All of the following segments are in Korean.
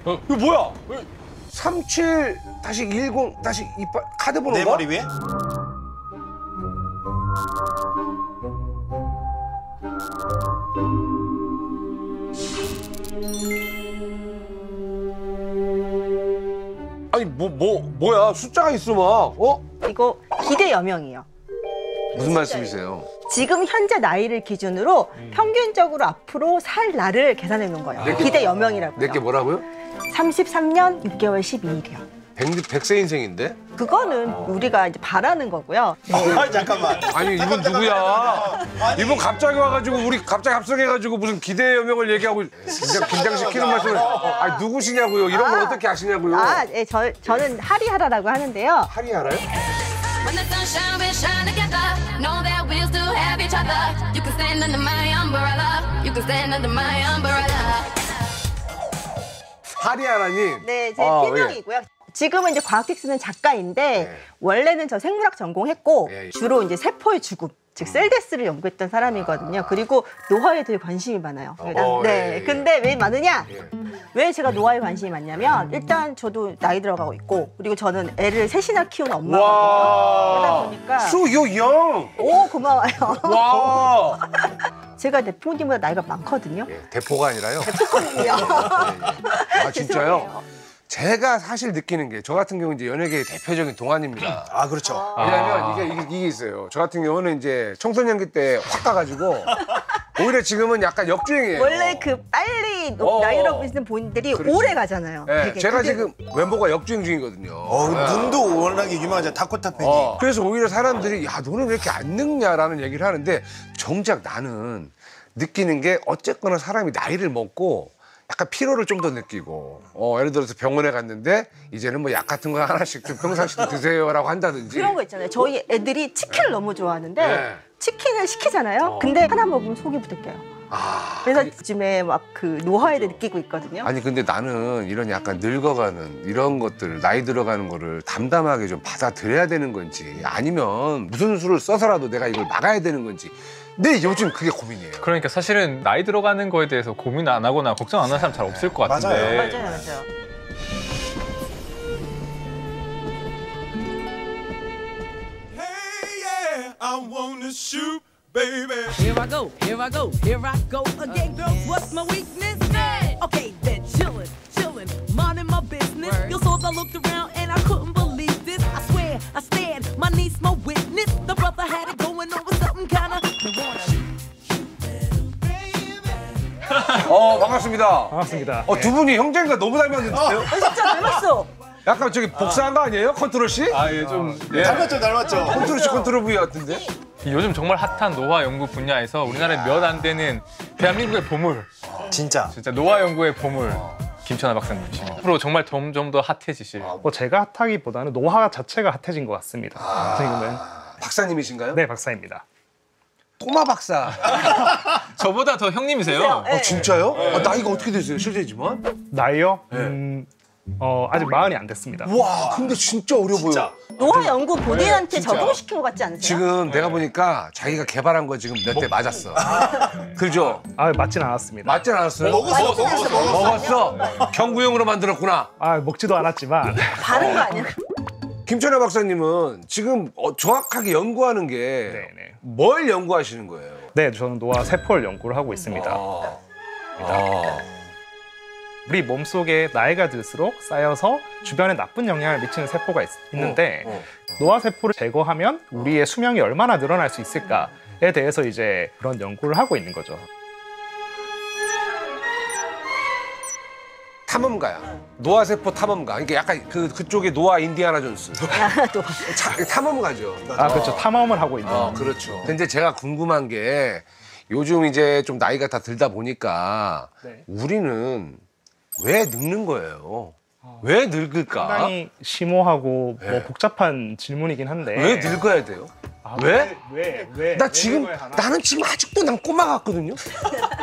이거 뭐야? 37-10-28 카드 번호가? 내 머리 위에? 아니 뭐야 숫자가 있어 막 이거 기대 여명이에요. 무슨 말씀이세요? 지금 현재 나이를 기준으로 평균적으로 앞으로 살 날을 계산해 놓은 거예요. 기대 여명이라고요. 내게 뭐라고요? 33년 6개월 12일이요. 100세 인생인데? 그거는 우리가 이제 바라는 거고요. 잠깐만. 아니 이분 누구야? 이분 갑자기 와가지고 우리 갑자기 합성해가지고 무슨 기대 여명을 얘기하고 긴장시키는 말씀을 아니 누구시냐고요? 이런 걸 어떻게 아시냐고요? 네, 저는 하리하라라고 하는데요. 하리 알아요? When the sunshine, we shine together. Know that we'll still have each other. You can stand under my umbrella. You can stand under my umbrella. 하리 하나님. 네, 제 필명이고요. 지금은 이제 과학책 쓰는 작가인데 원래는 저 생물학 전공했고 주로 이제 세포의 죽음, 즉 셀데스를 연구했던 사람이거든요. 그리고 노화에 되게 관심이 많아요. 네, 근데 왜 많으냐? 왜 제가 노화에 관심이 많냐면 일단 저도 나이 들어가고 있고 그리고 저는 애를 셋이나 키우는 엄마거든요. 그러다 보니까 수요영. 오 고마워요. 와. 제가 대표님보다 나이가 많거든요. 대포가 아니라요. 대표님이요. 아 진짜요? 제가 사실 느끼는 게 저 같은 경우 이제 연예계의 대표적인 동안입니다. 아 그렇죠. 왜냐하면 이게 있어요. 저 같은 경우는 이제 청소년기 때 확 가가지고 오히려 지금은 약간 역주행이에요. 원래 그 빨리 나이로 보시는 분들이 오래 가잖아요. 네, 제가 지금 외모가 역주행 중이거든요. 눈도 워낙에 유명하죠. 다코타 팬이. 그래서 오히려 사람들이 야 너는 왜 이렇게 안 늙냐라는 얘기를 하는데 정작 나는 느끼는 게 어쨌거나 사람이 나이를 먹고 약간 피로를 좀 더 느끼고 예를 들어서 병원에 갔는데 이제는 뭐 약 같은 거 하나씩 좀 평상시에 드세요라고 한다든지 그런 거 있잖아요. 저희 애들이 치킨을 너무 좋아하는데 치킨을 시키잖아요. 근데 하나 먹으면 속이 부대껴요. 그래서 요즘에 막 그 노화에도 느끼고 있거든요. 아니 근데 나는 이런 약간 늙어가는 이런 것들 나이 들어가는 거를 담담하게 좀 받아들여야 되는 건지 아니면 무슨 수를 써서라도 내가 이걸 막아야 되는 건지 네 요즘 그게 고민이에요. 그러니까 사실은 나이 들어가는 거에 대해서 고민 안 하거나 걱정 안 하는 사람 잘 없을 것 같은데. 맞아요. I wanna shoot, baby. Here I go, here I go, here I go again, girls. What's my weakness? Okay, then chillin', minding my business. You saw I looked around and I couldn't believe this. I swear, I stared, my niece, my witness. The brother had it going on with something kinda. 반갑습니다. 반갑습니다. 두 분이 형제가 너무 닮았는데요? 진짜 닮았어. 약간 저기 복사한 거 아니에요? 컨트롤 C? 닮았죠. 컨트롤 C, 컨트롤 V 같은데? 요즘 정말 핫한 노화 연구 분야에서 우리나라에 몇 안 되는 대한민국의 보물. 진짜 노화 연구의 보물. 김천하 박사님이십니다. 앞으로 정말 점점 더 핫해지실. 제가 핫하기보다는 노화 자체가 핫해진 것 같습니다. 지금은. 박사님이신가요? 네, 박사입니다. 토마 박사. 저보다 더 형님이세요? 진짜요? 나이가 어떻게 되세요? 실례지만? 나이요? 아직 40이 안 됐습니다. 와, 근데 진짜 어려 보여. 노화 연구 본인한테 적용시킨 것 같지 않으세요? 지금 내가 보니까 자기가 개발한 거 지금 몇 대 맞았어. 그죠? 맞진 않았습니다. 맞진 않았어요? 먹었어. 경구용으로 만들었구나. 먹지도 않았지만. 바른 거 아니야? 김천하 박사님은 지금 정확하게 연구하는 게 뭘 연구하시는 거예요? 네, 저는 노화 세포를 연구를 하고 있습니다. 우리 몸속에 나이가 들수록 쌓여서 주변에 나쁜 영향을 미치는 세포가 있는데 노화 세포를 제거하면 우리의 수명이 얼마나 늘어날 수 있을까에 대해서 이제 그런 연구를 하고 있는 거죠. 탐험가야. 노화세포 탐험가. 그러니까 약간 그쪽에 노화 인디아나 존스. 탐험가죠. 그렇죠. 탐험을 하고 있는. 그렇죠. 근데 제가 궁금한 게 요즘 이제 좀 나이가 다 들다 보니까 우리는 왜 늙는 거예요? 왜 늙을까? 상당히 심오하고 복잡한 질문이긴 한데. 왜 늙어야 돼요? 왜? 왜? 나는 지금 아직도 난 꼬마 같거든요?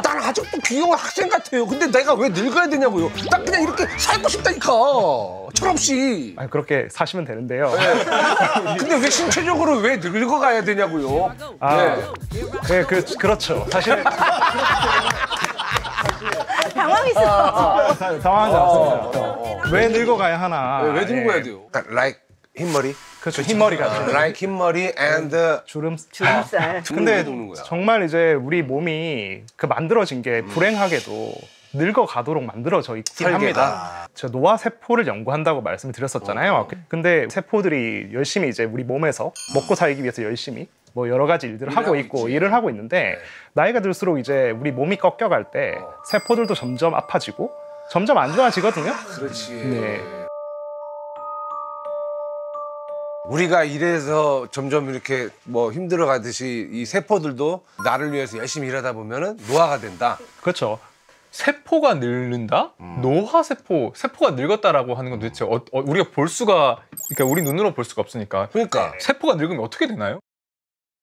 나는 아직도 귀여운 학생 같아요. 근데 내가 왜 늙어야 되냐고요? 난 그냥 이렇게 살고 싶다니까. 철없이. 그렇게 사시면 되는데요. 근데 왜 신체적으로 왜 늙어가야 되냐고요? 그렇죠. 사실 당황했어. 당황하지 않습니다. 왜 늙어가야 하나? 왜 들고 해야 돼요? like 흰머리? 그렇죠. 흰머리가 like 흰머리 and 주름. 주름살. 근데 늙는 거야. 정말 이제 우리 몸이 그 만들어진 게 불행하게도 늙어가도록 만들어져 있긴 설계가. 합니다. 제가 노화 세포를 연구한다고 말씀을 드렸었잖아요. 근데 세포들이 열심히 이제 우리 몸에서 먹고 살기 위해서 열심히 뭐 여러 가지 일들을 하고 있고 일을 하고 있는데 나이가 들수록 이제 우리 몸이 꺾여갈 때 세포들도 점점 아파지고 점점 안 좋아지거든요. 그렇지. 네. 우리가 이래서 점점 이렇게 뭐 힘들어 가듯이 이 세포들도 나를 위해서 열심히 일하다 보면은 노화가 된다. 그렇죠. 세포가 늙는다? 노화세포, 세포가 늙었다라고 하는 건 도대체 우리가 볼 수가, 그러니까 우리 눈으로 볼 수가 없으니까. 그러니까 세포가 늙으면 어떻게 되나요?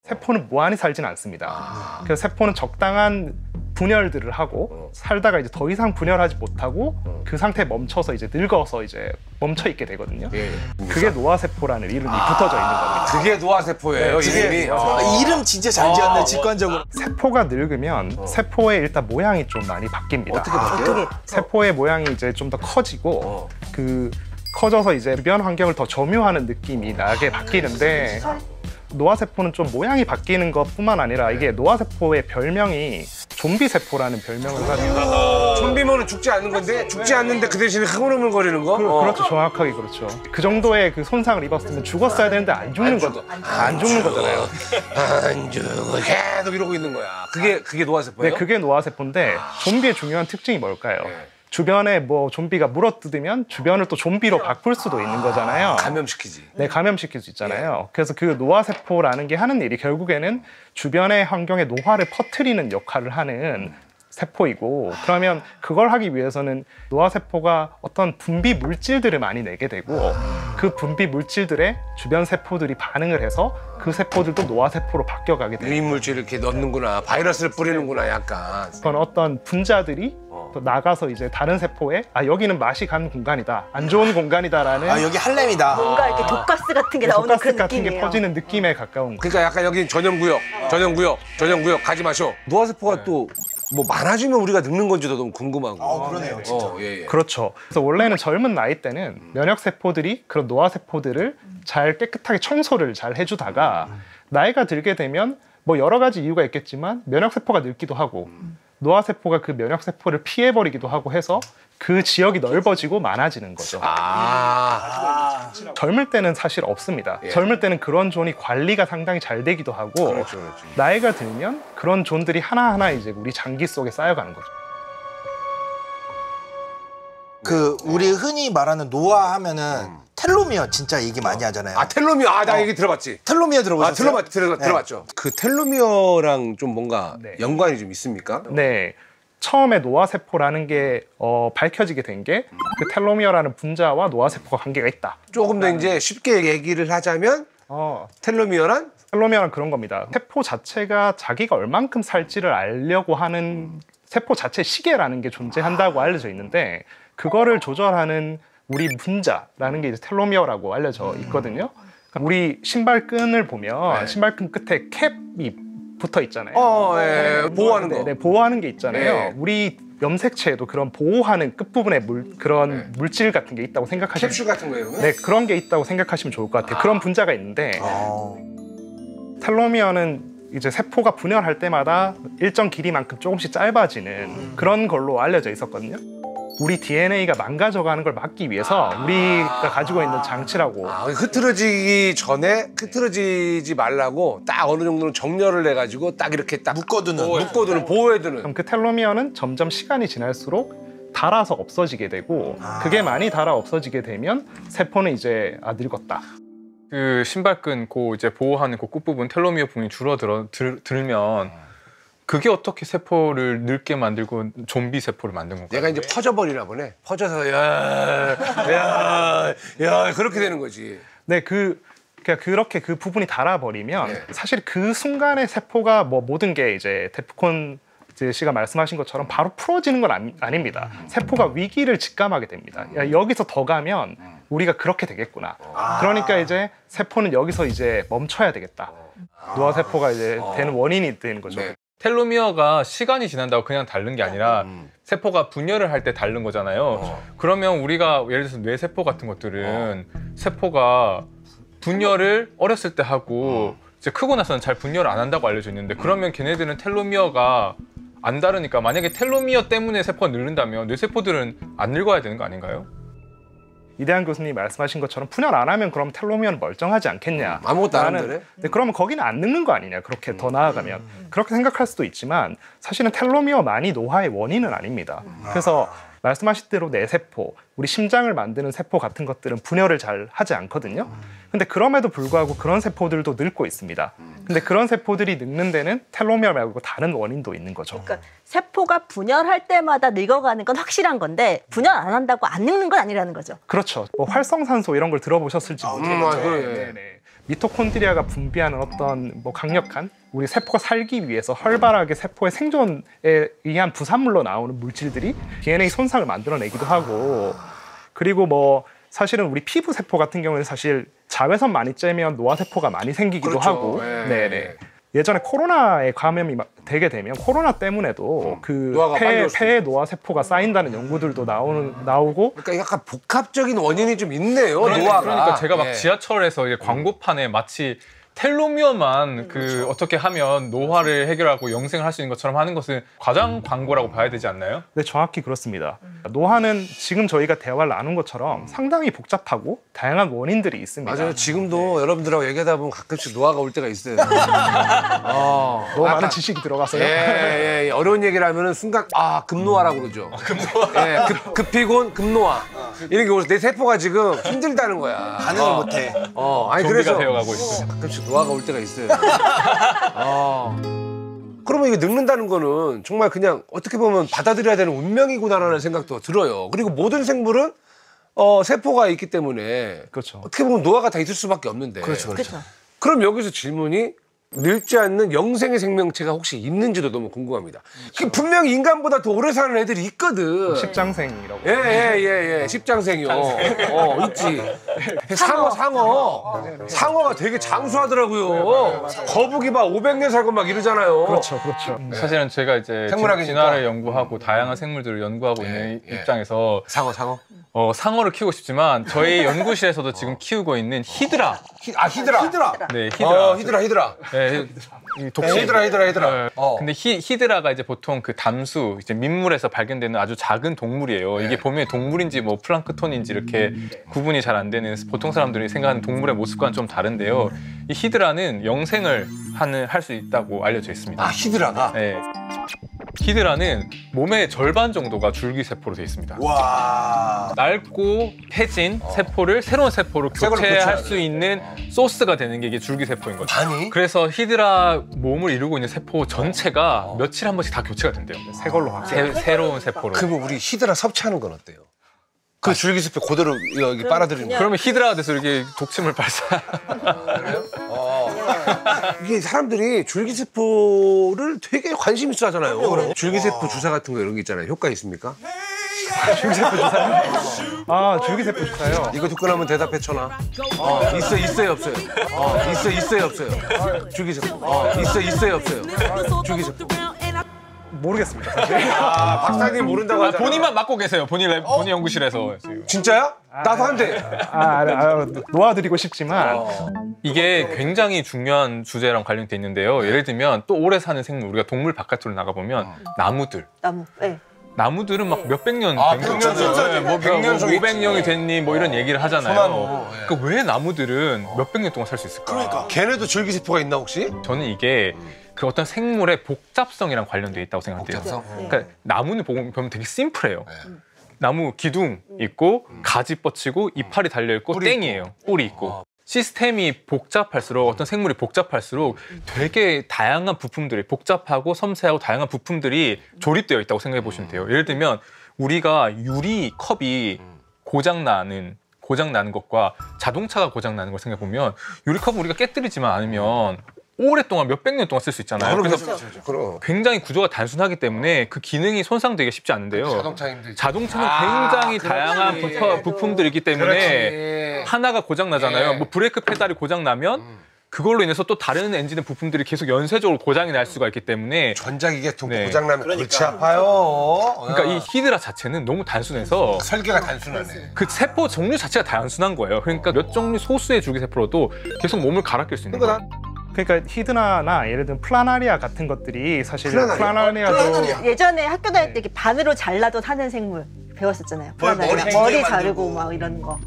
세포는 무한히 살지는 않습니다. 그래서 세포는 적당한 분열들을 하고 살다가 이제 더 이상 분열하지 못하고 그 상태에 멈춰서 이제 늙어서 이제 멈춰 있게 되거든요. 예. 그게 노화세포라는 이름이 붙어져 있는 겁니다. 그게 노화세포예요. 이름이. 이름 진짜 잘 지었네, 직관적으로. 세포가 늙으면 세포의 일단 모양이 좀 많이 바뀝니다. 어떻게 바뀌어요? 세포의 모양이 이제 좀 더 커지고 그 커져서 이제 주변 환경을 더 점유하는 느낌이 나게 바뀌는데 노화세포는 좀 모양이 바뀌는 것뿐만 아니라 이게 노화세포의 별명이 좀비세포라는 별명을 가지고 좀비면은 죽지 않는 건데 죽지 않는데 그 대신에 흐물흐물거리는 거? 그렇죠. 정확하게 그렇죠. 그 정도의 그 손상을 입었으면 죽었어야 되는데 안 죽는 거죠. 안 죽는 거잖아요. 안 죽어. 계속 이러고 있는 거야. 그게 노화세포예요? 네, 그게 노화세포인데 좀비의 중요한 특징이 뭘까요? 주변에 뭐 좀비가 물어뜯으면 주변을 또 좀비로 바꿀 수도 있는 거잖아요. 감염시키지. 네, 감염시킬 수 있잖아요. 그래서 그 노화세포라는 게 하는 일이 결국에는 주변의 환경에 노화를 퍼뜨리는 역할을 하는 세포이고, 그러면 그걸 하기 위해서는 노화세포가 어떤 분비 물질들을 많이 내게 되고 그 분비 물질들에 주변 세포들이 반응을 해서 그 세포들도 노화세포로 바뀌어가게 돼요. 유인물질을 이렇게 넣는구나. 바이러스를 뿌리는구나, 약간. 그건 어떤 분자들이 또 나가서 이제 다른 세포에 여기는 맛이 간 공간이다, 안 좋은 공간이다라는 여기 할렘이다. 뭔가 이렇게 독가스 같은 게 나오는 독가스 그런 같은 게 느낌이에요. 퍼지는 느낌에 가까운 거. 그러니까 약간 여기 전염구역 가지 마쇼. 노화세포가 또 뭐 많아지면 우리가 늙는 건지도 너무 궁금하고. 그러네요, 진짜. 예. 그렇죠. 그래서 원래는 젊은 나이 때는 면역 세포들이 그런 노화 세포들을 잘 깨끗하게 청소를 잘 해주다가 나이가 들게 되면 뭐 여러 가지 이유가 있겠지만 면역 세포가 늙기도 하고 노화 세포가 그 면역 세포를 피해 버리기도 하고 해서 그 지역이 넓어지고 많아지는 거죠. 젊을 때는 사실 없습니다. 젊을 때는 그런 존이 관리가 상당히 잘 되기도 하고 그렇죠. 나이가 들면 그런 존들이 하나하나 이제 우리 장기 속에 쌓여가는 거죠. 우리 흔히 말하는 노화 하면은 텔로미어 진짜 얘기 많이 하잖아요. 텔로미어. 나 얘기 들어봤지. 텔로미어 들어보셨어요? 들어봤죠. 그 텔로미어랑 좀 뭔가 네. 연관이 좀 있습니까? 네. 처음에 노화세포라는 게 밝혀지게 된 게 그 텔로미어라는 분자와 노화세포가 관계가 있다. 조금 더 이제 쉽게 얘기를 하자면 텔로미어란? 텔로미어는 그런 겁니다. 세포 자체가 자기가 얼만큼 살지를 알려고 하는 세포 자체 시계라는 게 존재한다고 알려져 있는데 그거를 조절하는 우리 분자라는 게 이제 텔로미어라고 알려져 있거든요. 그러니까 우리 신발끈을 보면 신발끈 끝에 캡이 붙어 있잖아요. 보호하는 거. 네, 보호하는 게 있잖아요. 네. 우리 염색체에도 그런 보호하는 끝부분에 그런 물질 같은 게 있다고 생각하시면 캡슐 같은 거예요? 네, 그런 게 있다고 생각하시면 좋을 것 같아요. 그런 분자가 있는데 텔로미어는 이제 세포가 분열할 때마다 일정 길이만큼 조금씩 짧아지는 그런 걸로 알려져 있었거든요. 우리 DNA가 망가져가는 걸 막기 위해서 우리가 가지고 있는 장치라고. 흐트러지기 전에 흐트러지지 말라고 딱 어느 정도는 정렬을 해가지고 딱 이렇게 딱 묶어두는 보호해두는. 그럼 그 텔로미어는 점점 시간이 지날수록 닳아서 없어지게 되고 그게 많이 닳아 없어지게 되면 세포는 이제 늙었다. 그 신발끈 이제 보호하는 그 끝부분 텔로미어 부분이 들면 그게 어떻게 세포를 늙게 만들고 좀비 세포를 만든 건가요? 얘가 이제 퍼져버리나 보네. 퍼져서 야 그렇게 되는 거지. 네, 그렇게 그 부분이 닳아버리면 사실 그 순간에 세포가 뭐 모든 게 이제 데프콘 씨가 말씀하신 것처럼 바로 풀어지는 건 아닙니다. 세포가 위기를 직감하게 됩니다. 여기서 더 가면 우리가 그렇게 되겠구나. 그러니까 이제 세포는 여기서 이제 멈춰야 되겠다. 노화세포가 이제 되는 원인이 되는 거죠. 텔로미어가 시간이 지난다고 그냥 닳는 게 아니라 세포가 분열을 할 때 닳는 거잖아요. 그러면 우리가 예를 들어서 뇌세포 같은 것들은 세포가 분열을 어렸을 때 하고 이제 크고 나서는 잘 분열을 안 한다고 알려져 있는데 그러면 걔네들은 텔로미어가 안 다르니까 만약에 텔로미어 때문에 세포가 늙는다면 뇌세포들은 안 늙어야 되는 거 아닌가요? 이대한 교수님이 말씀하신 것처럼 분열 안 하면 그럼 텔로미어는 멀쩡하지 않겠냐. 아무것도 안 하는데. 네, 그러면 거기는 안 늙는 거 아니냐. 그렇게 더 나아가면. 그렇게 생각할 수도 있지만 사실은 텔로미어만이 노화의 원인은 아닙니다. 그래서 말씀하신 대로 뇌세포, 우리 심장을 만드는 세포 같은 것들은 분열을 잘 하지 않거든요. 근데 그럼에도 불구하고 그런 세포들도 늙고 있습니다. 근데 그런 세포들이 늙는 데는 텔로미어 말고 다른 원인도 있는 거죠. 그러니까 세포가 분열할 때마다 늙어가는 건 확실한 건데 분열 안 한다고 안 늙는 건 아니라는 거죠. 그렇죠. 뭐 활성산소 이런 걸 들어보셨을지 모르겠는데 그래. 미토콘드리아가 분비하는 어떤 뭐 강력한 우리 세포가 살기 위해서 활발하게 세포의 생존에 의한 부산물로 나오는 물질들이 DNA 손상을 만들어내기도 하고 그리고 뭐 사실은 우리 피부 세포 같은 경우는 사실 자외선 많이 쬐면 노화 세포가 많이 생기기도 그렇죠. 하고 네. 네네. 예전에 코로나에 감염이 되게 되면 코로나 때문에도 그 노화가 빨리 올 수 폐에 노화 세포가 쌓인다는 연구들도 나오고 그러니까 약간 복합적인 원인이 좀 있네요. 노화가. 그러니까 제가 막 예. 지하철에서 이제 광고판에 마치 텔로미어만 그 어떻게 하면 노화를 해결하고 영생을 할 수 있는 것처럼 하는 것은 과장 광고라고 봐야 되지 않나요? 네, 정확히 그렇습니다. 노화는 지금 저희가 대화를 나눈 것처럼 상당히 복잡하고 다양한 원인들이 있습니다. 맞아요. 지금도 여러분들하고 얘기하다 보면 가끔씩 노화가 올 때가 있어요. 너무 많은 약간- 지식이 들어가서요. 예. 어려운 얘기를 하면은 순간 급노화라고 그러죠. 급노화. 예, 급피곤, 급노화. 이런 게 오면서 내 세포가 지금 힘들다는 거야. 반응을 못해. 아니 좀비가 그래서 되어가고 있어요. 가끔씩 노화가 올 때가 있어요. 그러면 이게 늙는다는 거는 정말 그냥 어떻게 보면 받아들여야 되는 운명이구나라는 생각도 들어요. 그리고 모든 생물은 세포가 있기 때문에 그렇죠. 어떻게 보면 노화가 다 있을 수밖에 없는데. 그렇죠. 그렇죠. 그럼 여기서 질문이 늙지 않는 영생의 생명체가 혹시 있는지도 너무 궁금합니다. 그 분명히 인간보다 더 오래 사는 애들이 있거든. 십장생이라고. 예. 십장생이요. 있지. 상어가 되게 장수하더라고요. 거북이 막 500년 살고 막 이러잖아요. 그렇죠. 사실은 제가 이제 생물학이니까. 진화를 연구하고 다양한 생물들을 연구하고 있는 입장에서 상어. 상어를 키우고 싶지만 저희 연구실에서도 지금 키우고 있는 히드라. 히드라. 네, 히드라. 히드라. 네, 이 독심. 히드라. 네. 근데 히드라가 이제 보통 그 담수, 이제 민물에서 발견되는 아주 작은 동물이에요. 이게 보면 동물인지 뭐 플랑크톤인지 이렇게 구분이 잘 안 되는 보통 사람들이 생각하는 동물의 모습과는 좀 다른데요. 이 히드라는 영생을 할 수 있다고 알려져 있습니다. 히드라가. 네. 히드라는 몸의 절반 정도가 줄기세포로 되어 있습니다. 와. 낡고 폐진 세포를 새로운 세포로 새걸로 교체할 교체하는. 수 있는 소스가 되는 게 이게 줄기세포인 거죠. 아니? 그래서 히드라 몸을 이루고 있는 세포 전체가 며칠에 한 번씩 다 교체가 된대요. 새 걸로 확. 새로운 세포로. 그러면 우리 히드라 섭취하는 건 어때요? 그 줄기세포 그대로 여기 빨아들이는 거. 그러면 히드라가 돼서 이렇게 독침을 발사. 이게 사람들이 줄기세포를 되게 관심 있어 하잖아요. 줄기세포 주사 같은 거 이런 게 있잖아요. 효과 있습니까? 줄기세포 주사요. 이거 듣고 나면 대답해 쳐놔. 있어요, 없어요. 있어요, 없어요. 줄기세포. 있어요, 없어요. 줄기세포. 모르겠습니다. 사실. 박사님 모른다고 하잖아. 본인만 맡고 계세요. 본인 연구실에서. 진짜야? 나도 한대. 놓아드리고 싶지만 이게 굉장히 중요한 주제랑 관련돼 있는데요. 예를 들면 또 오래 사는 생물, 우리가 동물 바깥으로 나가보면 나무들. 네. 나무들은 막 몇백 년 아, 된 백년 거잖아요. 진짜 뭐 백년송 500년이 됐니 뭐 이런 얘기를 하잖아요. 소나무, 예. 그러니까 왜 나무들은 몇백 년 동안 살 수 있을까? 그러니까. 걔네도 줄기세포가 있나 혹시? 저는 이게 그 어떤 생물의 복잡성이랑 관련돼 있다고 생각해요. 복잡성? 그러니까 나무는 보면 되게 심플해요. 나무 기둥 있고 가지 뻗치고 이파리 달려 있고 땡이에요. 뿌리 있고. 시스템이 복잡할수록 어떤 생물이 복잡할수록 되게 다양한 부품들이 복잡하고 섬세하고 다양한 부품들이 조립되어 있다고 생각해 보시면 돼요. 예를 들면 우리가 유리 컵이 고장 나는 것과 자동차가 고장 나는 걸 생각해 보면 유리 컵은 우리가 깨뜨리지만 않으면 오랫동안 몇백 년 동안 쓸 수 있잖아요. 그래서 그럼. 굉장히 구조가 단순하기 때문에 그 기능이 손상되기 쉽지 않은데요. 자동차 힘들지. 자동차는 굉장히 다양한 부품들이 있기 때문에 그렇지. 하나가 고장 나잖아요. 예. 뭐 브레이크 페달이 고장 나면 그걸로 인해서 또 다른 엔진의 부품들이 계속 연쇄적으로 고장이 날 수가 있기 때문에 전자기계 네. 고장나면 골치 아파요. 그러니까 이 히드라 자체는 너무 단순해서 설계가 단순하네. 그 세포 종류 자체가 단순한 거예요. 그러니까 몇 종류 소수의 줄기세포로도 계속 몸을 갈아 낄 수 있는 거예요. 그러니까 히드나나 예를 들면 플라나리아 같은 것들이 사실 플라나리아도 예전에 학교 다닐 때 이렇게 반으로 잘라도 사는 생물 배웠었잖아요. 머리 자르고 막 이런 거.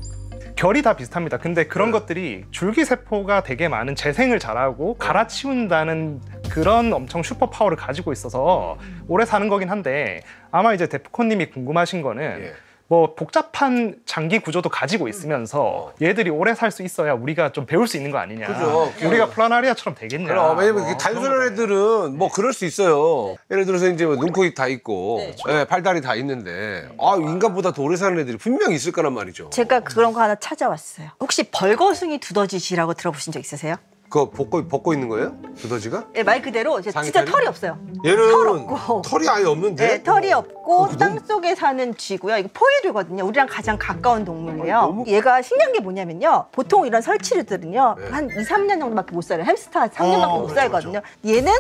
결이 다 비슷합니다. 근데 그런 것들이 줄기세포가 되게 많은 재생을 잘하고 갈아치운다는 그런 엄청 슈퍼 파워를 가지고 있어서 오래 사는 거긴 한데 아마 이제 데프콘님이 궁금하신 거는 뭐 복잡한 장기 구조도 가지고 있으면서 얘들이 오래 살 수 있어야 우리가 좀 배울 수 있는 거 아니냐. 그죠. 우리가 플라나리아처럼 되겠냐. 그럼 왜냐면 단순한 애들은 뭐 그럴 수 있어요. 예를 들어서 이제 뭐 눈코입 다 있고 팔다리 다 있는데 인간보다 더 오래 사는 애들이 분명히 있을 거란 말이죠. 제가 그런 거 하나 찾아왔어요. 혹시 벌거숭이 두더지쥐라고 들어보신 적 있으세요? 그거 벗고 있는 거예요? 두더지가? 네, 말 그대로 진짜 털이? 털이 없어요. 얘는 털 없고. 털이 아예 없는데? 네, 털이 없고 땅 속에 사는 쥐고요. 이거 포유류거든요. 우리랑 가장 가까운 동물이에요. 얘가 신기한 게 뭐냐면요. 보통 이런 설치류들은요. 한 2, 3년 정도밖에 못 살아요. 햄스터 3년밖에 못 살거든요. 얘는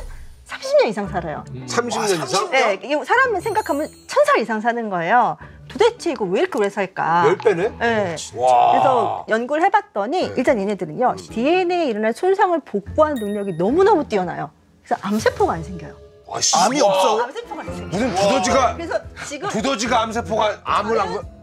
30년 이상 살아요. 30년 이상? 네, 사람을 생각하면 1000살 이상 사는 거예요. 도대체 이거 왜 이렇게 오래 살까? 10배네? 네. 와. 그래서 연구를 해봤더니 일단 얘네들은요. DNA에 일어난 손상을 복구하는 능력이 너무너무 뛰어나요. 그래서 암세포가 안 생겨요. 암이 없어. 암세포가 안 생겨요. 무슨 두더지가 그래서 지금 두더지가 암세포가 암을 안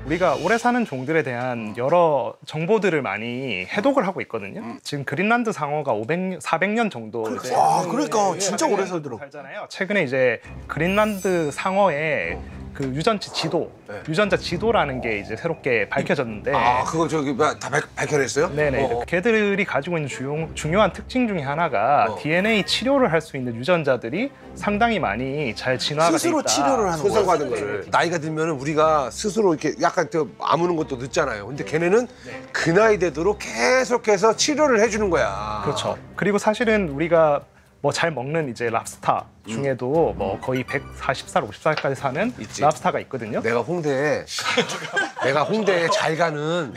우리가 오래 사는 종들에 대한 여러 정보들을 많이 해독을 하고 있거든요. 지금 그린란드 상어가 400년 정도 이제 그러니까 진짜 오래 살더라고. 살잖아요. 최근에 이제 그린란드 상어의 그 유전자 지도라는 게 이제 새롭게 밝혀졌는데 그거 저기 다 밝혀냈어요? 네네. 걔들이 가지고 있는 중요한 특징 중에 하나가 DNA 치료를 할 수 있는 유전자들이 상당히 많이 잘 진화가 돼 있다. 스스로 치료를 하는 거야. 손상받은 거를 나이가 들면 우리가 스스로 이렇게 약간 아무는 것도 늦잖아요. 근데 걔네는 그 나이 되도록 계속해서 치료를 해주는 거야. 그렇죠. 그리고 사실은 우리가 뭐 잘 먹는 이제 랍스타 중에도 뭐 거의 140살, 50살까지 사는 있지. 랍스타가 있거든요. 내가 홍대에 잘 가는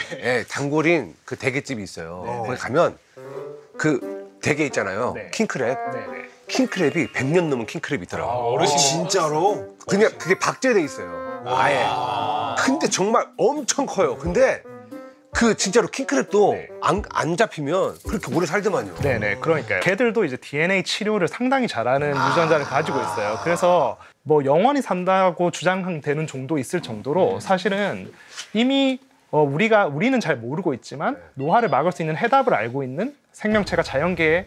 단골인 그 대게집이 있어요. 거기 가면 그 대게 있잖아요. 네. 킹크랩. 네네. 킹크랩이 100년 넘은 킹크랩이 있더라고. 진짜로? 그냥 그게 박제돼 있어요. 아예. 근데 정말 엄청 커요. 근데 그 진짜로 킹크랩도 안 잡히면 그렇게 오래 살더만요. 네네. 그러니까요. 걔들도 이제 DNA 치료를 상당히 잘하는 유전자를 가지고 있어요. 그래서 뭐 영원히 산다고 주장되는 종도 있을 정도로 사실은 이미 우리는 잘 모르고 있지만 노화를 막을 수 있는 해답을 알고 있는 생명체가 자연계에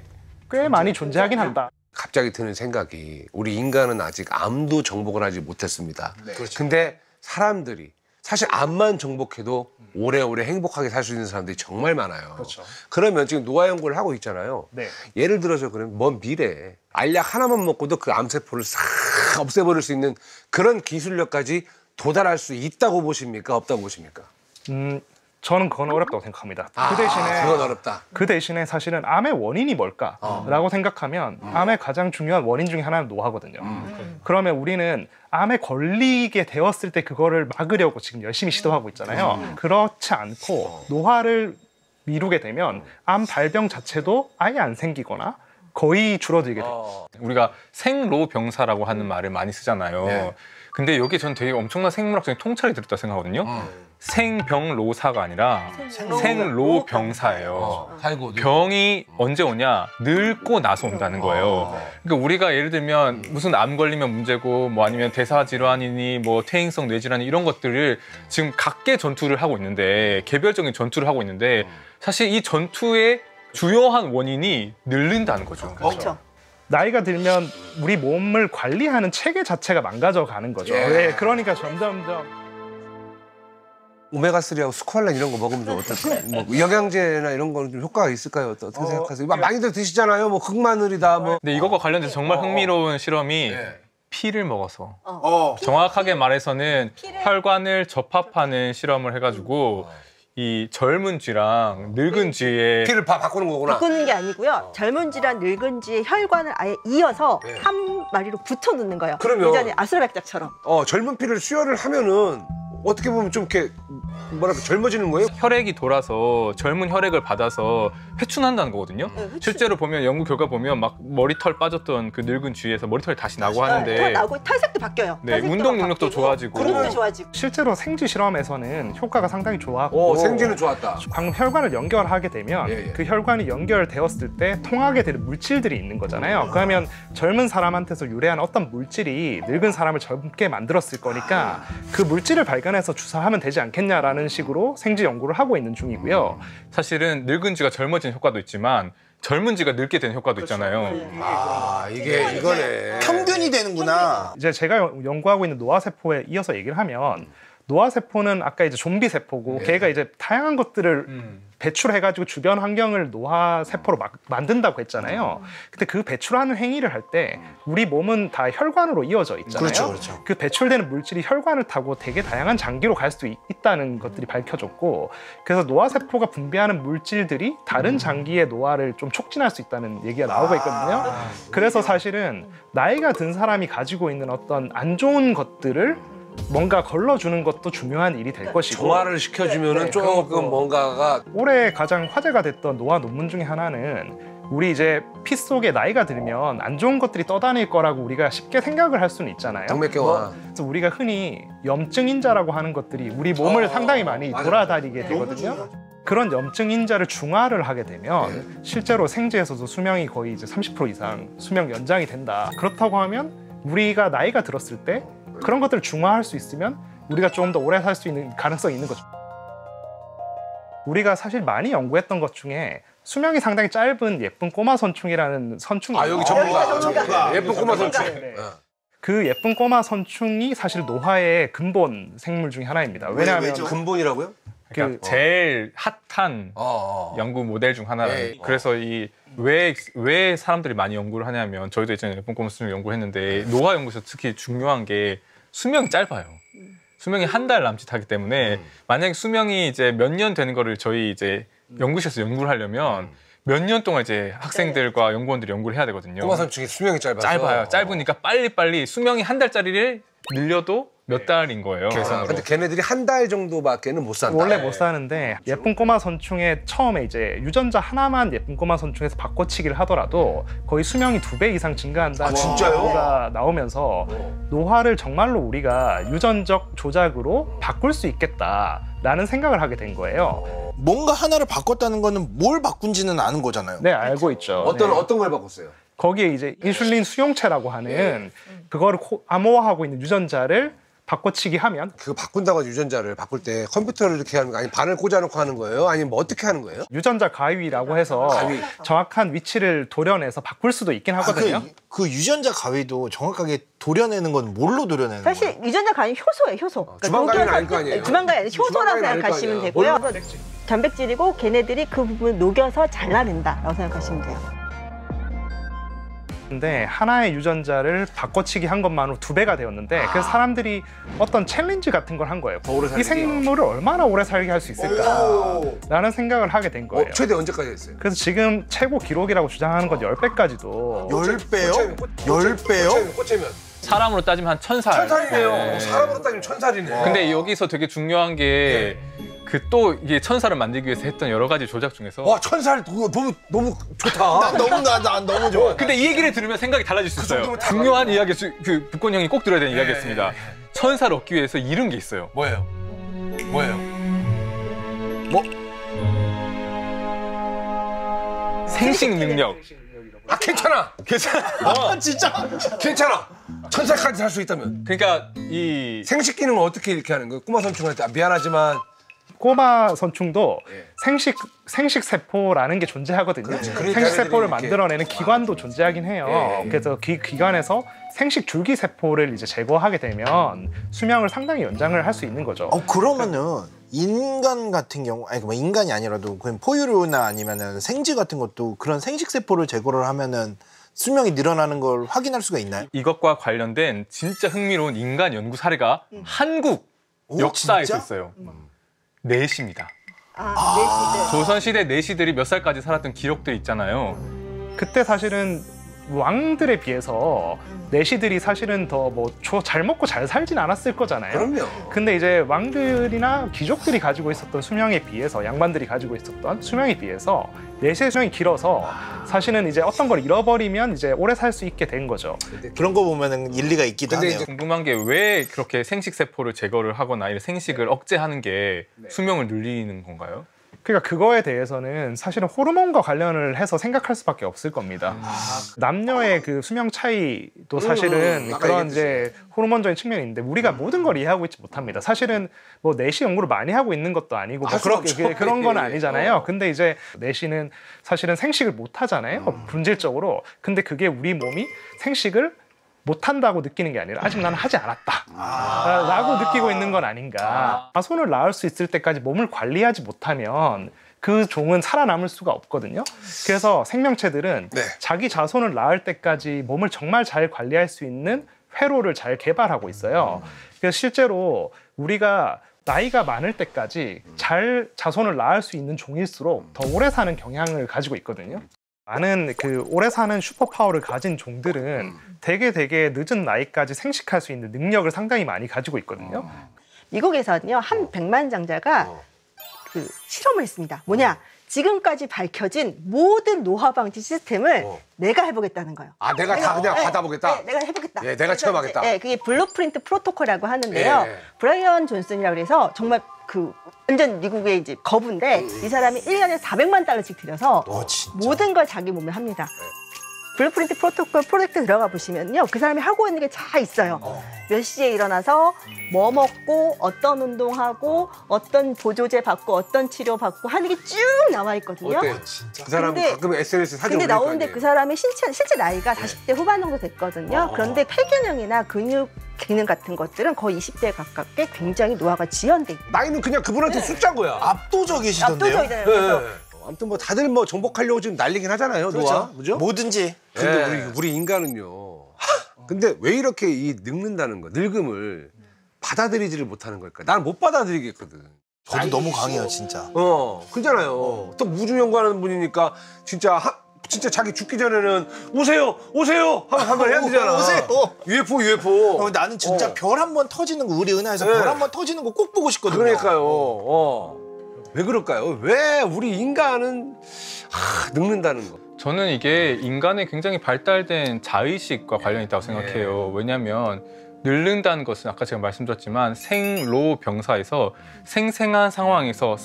꽤 많이 존재하긴 한다. 갑자기 드는 생각이 우리 인간은 아직 암도 정복을 하지 못했습니다. 근데 사람들이 사실 암만 정복해도 오래오래 행복하게 살 수 있는 사람들이 정말 많아요. 그렇죠. 그러면 지금 노화 연구를 하고 있잖아요. 네. 예를 들어서 그러면 먼 미래에 알약 하나만 먹고도 그 암세포를 싹 없애버릴 수 있는 그런 기술력까지 도달할 수 있다고 보십니까? 없다고 보십니까? 저는 그건 어렵다고 생각합니다. 그건 어렵다. 그 대신에 사실은 암의 원인이 뭘까라고 생각하면 암의 가장 중요한 원인 중에 하나는 노화거든요. 그러면 우리는 암에 걸리게 되었을 때 그거를 막으려고 지금 열심히 시도하고 있잖아요. 그렇지 않고 노화를 미루게 되면 암 발병 자체도 아예 안 생기거나 거의 줄어들게 돼요. 우리가 생로병사라고 하는 말을 많이 쓰잖아요. 근데 여기 전 되게 엄청난 생물학적인 통찰이 들었다 생각하거든요. 생병로사가 아니라 생로병사예요. 병이 언제 오냐? 늙고 나서 온다는 거예요. 그러니까 우리가 예를 들면 무슨 암 걸리면 문제고 뭐 아니면 대사질환이니 뭐 퇴행성 뇌질환이 이런 것들을 지금 각계 전투를 하고 있는데 개별적인 전투를 하고 있는데 사실 이 전투의 주요한 원인이 늙는다는 거죠. 그렇죠. 나이가 들면 우리 몸을 관리하는 체계 자체가 망가져 가는 거죠. 그러니까 점점점 오메가3하고 스콜란 이런 거 먹으면 좀 어떨까요? 뭐 영양제나 이런 거는 좀 효과가 있을까요? 어떻게 생각하세요? 많이들 드시잖아요. 뭐 흑마늘이다 뭐. 근데 이것과 관련돼서 정말 흥미로운 실험이 피를 먹어서 정확하게 말해서는 혈관을 접합하는 실험을 해가지고 이 젊은 쥐랑 늙은 쥐의 피를 바꾸는 거구나. 바꾸는 게 아니고요. 젊은 쥐랑 늙은 쥐의 혈관을 아예 이어서 한 마리로 붙여 놓는 거예요. 그러면 예전에 아수라백작처럼. 젊은 피를 수혈을 하면은 어떻게 보면 좀 이렇게 뭐랄까 젊어지는 거예요? 혈액이 돌아서 젊은 혈액을 받아서 회춘한다는 거거든요. 실제로 보면 연구 결과 보면 막 머리털 빠졌던 그 늙은 주위에서 머리털이 다시 나고 하는데 털 나고 탈색도 바뀌어요. 네, 탈색도 운동 능력도 바뀌고, 좋아지고. 근육도 좋아지고. 실제로 생쥐 실험에서는 효과가 상당히 좋았고 생쥐는 좋았다. 방금 혈관을 연결하게 되면 그 혈관이 연결되었을 때 통하게 되는 물질들이 있는 거잖아요. 그러면 젊은 사람한테서 유래한 어떤 물질이 늙은 사람을 젊게 만들었을 거니까 그 물질을 발견해서 주사하면 되지 않겠냐라는 식으로 생쥐 연구를 하고 있는 중이고요. 사실은 늙은 쥐가 젊어지는 효과도 있지만 젊은 쥐가 늙게 되는 효과도 있잖아요. 아 이게 이거네. 평균이 되는구나. 이제 제가 연구하고 있는 노화세포에 이어서 얘기를 하면 노화세포는 아까 이제 좀비 세포고 걔가 이제 다양한 것들을 배출해가지고 주변 환경을 노화세포로 만든다고 했잖아요. 근데 그 배출하는 행위를 할 때 우리 몸은 다 혈관으로 이어져 있잖아요. 그렇죠, 그렇죠. 그 배출되는 물질이 혈관을 타고 되게 다양한 장기로 갈 수도 있다는 것들이 밝혀졌고 그래서 노화세포가 분비하는 물질들이 다른 장기의 노화를 좀 촉진할 수 있다는 얘기가 나오고 있거든요. 그래서 사실은 나이가 든 사람이 가지고 있는 어떤 안 좋은 것들을 뭔가 걸러주는 것도 중요한 일이 될 것이고 정화를 시켜주면은 조금 뭔가가 올해 가장 화제가 됐던 노화 논문 중에 하나는 우리 이제 피 속에 나이가 들면 안 좋은 것들이 떠다닐 거라고 우리가 쉽게 생각을 할 수는 있잖아요. 동맥경화. 그래서 우리가 흔히 염증 인자라고 하는 것들이 우리 몸을 상당히 많이 돌아다니게 되거든요. 그런 염증 인자를 중화를 하게 되면 실제로 생쥐에서도 수명이 거의 이제 30% 이상 수명 연장이 된다. 그렇다고 하면 우리가 나이가 들었을 때 그런 것들을 중화할 수 있으면 우리가 조금 더 오래 살 수 있는 가능성이 있는 거죠. 우리가 사실 많이 연구했던 것 중에 수명이 상당히 짧은 예쁜 꼬마 선충이라는 선충이 아 여기 전문가. 예쁜 꼬마 선충. 네. 그 예쁜 꼬마 선충이 사실 노화의 근본 생물 중에 하나입니다. 왜냐하면 근본이라고요? 그러니까 제일 핫한 연구 모델 중 하나라는. 그래서 이 왜 사람들이 많이 연구를 하냐면 저희도 예전에 예쁜 꼬마 선충 연구를 했는데 노화 연구에서 특히 중요한 게 수명이 짧아요. 수명이 한 달 남짓하기 때문에 만약에 수명이 이제 몇 년 되는 거를 저희 이제 연구실에서 연구를 하려면 몇 년 동안 이제 학생들과 연구원들이 연구를 해야 되거든요. 꼬마 선충이 수명이 짧아서. 짧아요. 짧으니까 빨리빨리 수명이 한 달짜리를 늘려도 몇 달인 거예요. 계산으로. 근데 걔네들이 한 달 정도밖에는 못 산다. 원래 못 사는데 예쁜 꼬마 선충의 처음에 이제 유전자 하나만 예쁜 꼬마 선충에서 바꿔치기를 하더라도 거의 수명이 2배 이상 증가한다는 연구가 나오면서 노화를 정말로 우리가 유전적 조작으로 바꿀 수 있겠다라는 생각을 하게 된 거예요. 뭔가 하나를 바꿨다는 거는 뭘 바꾼지는 아는 거잖아요. 네, 알고 있죠. 어떤 걸 바꿨어요? 거기에 이제 인슐린 수용체라고 하는 그거를 암호화하고 있는 유전자를 바꿔치기 하면 그거 바꾼다고 유전자를 바꿀 때 컴퓨터를 이렇게 하는 거 아니면 바늘 꽂아놓고 하는 거예요? 아니면 뭐 어떻게 하는 거예요? 유전자 가위라고 해서 정확한 위치를 도려내서 바꿀 수도 있긴 하거든요. 그 유전자 가위도 정확하게 도려내는 건 뭘로 도려내는 거예요? 사실 유전자 가위 효소예요, 효소. 그러니까 주방가위는 아닐 거 아니에요? 주방가위 아니라 효소라고 주방가위는 아닐 거 생각하시면 아니에요? 되고요. 단백질이고 걔네들이 그 부분을 녹여서 잘라낸다라고 생각하시면 돼요. 근데 하나의 유전자를 바꿔치기 한 것만으로 2배가 되었는데 그래서 사람들이 어떤 챌린지 같은 걸 한 거예요. 이 생물을 얼마나 오래 살게 할 수 있을까라는 생각을 하게 된 거예요. 최대 언제까지 했어요? 그래서 지금 최고 기록이라고 주장하는 건 10배까지도 10배요? 10배요? 꽂히면 사람으로 따지면 한 1000살. 1000살이네요. 네. 사람으로 따지면 1000살이네. 근데 여기서 되게 중요한 게 그 또 이게 1000살을 만들기 위해서 했던 여러 가지 조작 중에서 와 1000살 너무 좋다. 난 너무 좋아. 근데 이 얘기를 들으면 생각이 달라질 수 있어요. 중요한 이야기, 그 북권 형이 꼭 들어야 되는 이야기였습니다. 1000살 얻기 위해서 잃은 게 있어요. 뭐예요? 생식 능력. 아 괜찮아. 진짜? 괜찮아. 1000살까지 살 수 있다면. 그러니까 이 생식 기능은 어떻게 이렇게 하는 거예요? 꼬마 선충한테 미안하지만 꼬마 선충도 생식 세포라는 게 존재하거든요. 생식 세포를 만들어내는 기관도 존재하긴 해요. 그래서 기관에서 생식 줄기 세포를 이제 제거하게 되면 수명을 상당히 연장을 할 수 있는 거죠. 그러면은 인간 같은 경우, 아니 뭐 인간이 아니라도 그냥 포유류나 아니면은 생쥐 같은 것도 그런 생식 세포를 제거를 하면은 수명이 늘어나는 걸 확인할 수가 있나요? 이것과 관련된 진짜 흥미로운 인간 연구 사례가 한국 역사에 진짜? 있어요. 내시입니다. 내시들. 조선시대 내시들이 몇 살까지 살았던 기록들 있잖아요. 그때 사실은 왕들에 비해서 내시들이 사실은 더 뭐 잘 먹고 잘 살진 않았을 거잖아요. 그럼요. 근데 이제 왕들이나 귀족들이 가지고 있었던 수명에 비해서 양반들이 가지고 있었던 수명에 비해서 내시의 수명이 길어서 사실은 이제 어떤 걸 잃어버리면 이제 오래 살 수 있게 된 거죠. 그런 거 보면은 일리가 있기도 근데 하네요. 이제 궁금한 게 왜 그렇게 생식 세포를 제거를 하거나 이런 생식을 억제하는 게 수명을 늘리는 건가요? 그러니까 그거에 대해서는 사실은 호르몬과 관련을 해서 생각할 수밖에 없을 겁니다. 남녀의 그 수명 차이도 사실은 아까 그런 얘기했듯이. 이제 호르몬적인 측면이 있는데 우리가 모든 걸 이해하고 있지 못합니다. 사실은 뭐 내시 연구를 많이 하고 있는 것도 아니고 뭐 할 수 없죠. 그런 건 예, 예. 아니잖아요. 근데 이제 내시는 사실은 생식을 못 하잖아요. 본질적으로. 근데 그게 우리 몸이 생식을 못한다고 느끼는 게 아니라 아직 나는 하지 않았다 라고 느끼고 있는 건 아닌가. 자손을 낳을 수 있을 때까지 몸을 관리하지 못하면 그 종은 살아남을 수가 없거든요. 그래서 생명체들은 네. 자기 자손을 낳을 때까지 몸을 정말 잘 관리할 수 있는 회로를 잘 개발하고 있어요. 그래서 실제로 우리가 나이가 많을 때까지 잘 자손을 낳을 수 있는 종일수록 더 오래 사는 경향을 가지고 있거든요. 많은 그 오래 사는 슈퍼파워를 가진 종들은 되게 늦은 나이까지 생식할 수 있는 능력을 상당히 많이 가지고 있거든요. 미국에서는요 한 백만장자가 그 실험을 했습니다. 뭐냐? 지금까지 밝혀진 모든 노화 방지 시스템을 내가 해보겠다는 거예요. 아, 내가 다 그냥 받아보겠다? 네, 내가 해보겠다. 예, 내가 체험하겠다. 네, 그게 블루프린트 프로토콜이라고 하는데요. 예. 브라이언 존슨이라고 그래서 정말 그 완전 미국의 이제 거부인데 이 사람이 1년에 $400만 들여서 진짜? 모든 걸 자기 몸에 합니다. 블루프린트 프로토콜 프로젝트 들어가 보시면요. 그 사람이 하고 있는 게 다 있어요. 몇 시에 일어나서 뭐 먹고 어떤 운동하고 어떤 보조제 받고 어떤 치료 받고 하는 게 쭉 나와 있거든요. 어때? 그 사람 근데- 가끔 SNS 사진 근데 올릴 거 나오는데 아니에요? 그 사람의 실제 나이가 40대 후반 정도 됐거든요. 그런데 폐기능이나 근육 기능 같은 것들은 거의 20대에 가깝게 굉장히 노화가 지연돼 있고 나이는 그냥 그분한테 숫자인 거야. 압도적이시던데요. 압도적이잖아요. 네. 그래서 아무튼 뭐 다들 뭐 정복하려고 지금 난리긴 하잖아요. 노화. 그죠? 뭐든지. 근데 우리 인간은요. 근데 왜 이렇게 이 늙는다는 거, 늙음을 받아들이지를 못하는 걸까? 나는 못 받아들이겠거든. 저도 너무 강해요, 진짜. 그렇잖아요. 또 우주 연구하는 분이니까 진짜 자기 죽기 전에는 오세요 한번 해야 되잖아. 오세요. UFO. 나는 진짜 별 한 번 터지는 거, 우리 은하에서 네. 별 한 번 터지는 거 꼭 보고 싶거든요. 그러니까요. 왜 그럴까요? 왜 우리 인간은 늙는다는 거? 저는 이게 인간의 굉장히 발달된 자의식과 관련이 있다고 생각해요. 왜냐하면 늙는다는 것은 아까 제가 말씀드렸지만 생로병사에서 생생한 상황에서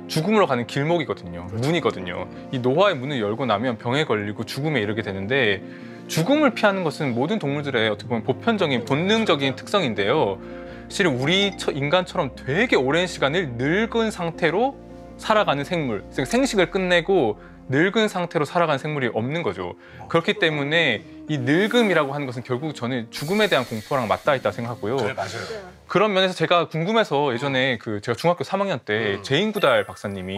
죽음으로 가는 길목이거든요. 문이거든요. 이 노화의 문을 열고 나면 병에 걸리고 죽음에 이르게 되는데 죽음을 피하는 것은 모든 동물들의 어떻게 보면 보편적인 본능적인 특성인데요. 실은 우리 인간처럼 되게 오랜 시간을 늙은 상태로 살아가는 생물, 생식을 끝내고 늙은 상태로 살아가는 생물이 없는 거죠. 그렇기 때문에 이 늙음이라고 하는 것은 결국 저는 죽음에 대한 공포랑 맞닿아 있다고 생각하고요. 맞아요. 그런 면에서 제가 궁금해서 예전에 제가 중학교 3학년 때 제인구달 박사님이